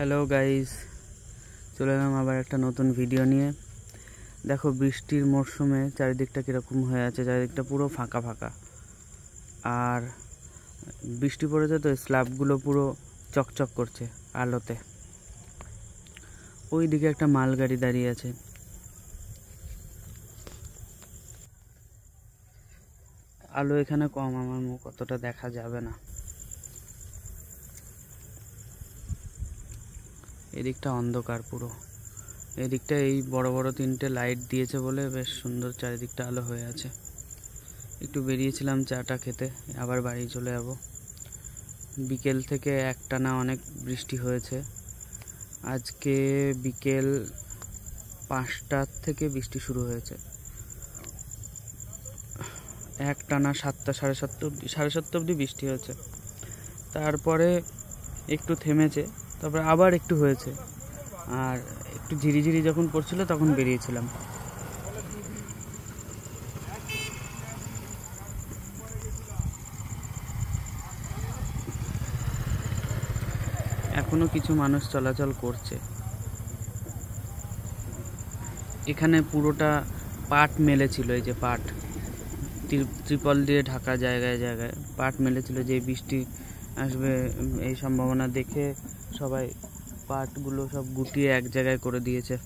Hello guys, চলে এলাম আবার একটা নতুন ভিডিও নিয়ে। দেখো বৃষ্টির মরশুমে চারিদিকটা কীরকম হয়ে আছে, চারিদিকটা পুরো ফাঁকা ফাঁকা। আর বৃষ্টি পড়েছে তো স্ল্যাবগুলো পুরো চকচক করছে আলোতে। ওই দিকে একটা মালগাড়ি দাঁড়িয়ে আছে। আলো এখানে কম, আমার মুখ অতটা দেখা যাবে না। এদিকটা অন্ধকার পুরো। এদিকটা এই বড় বড় তিনটে লাইট দিয়েছে বলে বেশ সুন্দর চারিদিকটা আলো হয়ে আছে। একটু বেরিয়েছিলাম চাটা খেতে, আবার বাড়ি চলে যাব। বিকেল থেকে একটানা অনেক বৃষ্টি হয়েছে। আজকে বিকেল 5টা থেকে বৃষ্টি শুরু হয়েছে, একটানা 7টা সাড়ে 7টা অবধি বৃষ্টি হয়েছে। তারপরে একটু থেমেছে, তারপরে আবার একটু হয়েছে। আর একটু ঝিরিঝিরি যখন পড়ছিল তখন বেরিয়েছিলাম। এখনো কিছু মানুষ চলাচল করছে। এখানে পুরোটা পাট মেলেছিল, এই যে পাট ত্রিপল দিয়ে ঢাকা, জায়গায় জায়গায় পাট মেলেছিল। যে বৃষ্টি আসবে এই সম্ভাবনা দেখে সবাই পাটগুলো সব গুটিয়ে এক জায়গায় করে দিয়েছে।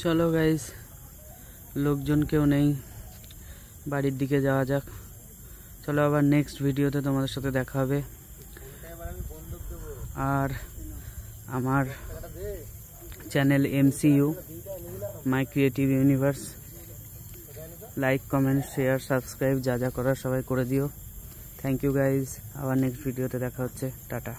চলো গাইস, লোকজন কেউ নেই, বাড়ির দিকে যাওয়া যাক। চলো আবার নেক্সট ভিডিওতে তোমাদের সাথে দেখা হবে। আর আমার চ্যানেল MCU মাই creative universe, like comment share subscribe যা যা করার সবাই করে দিও। থ্যাংক ইউ গাইজ, আবার নেক্সট ভিডিওতে দেখা হচ্ছে। টাটা।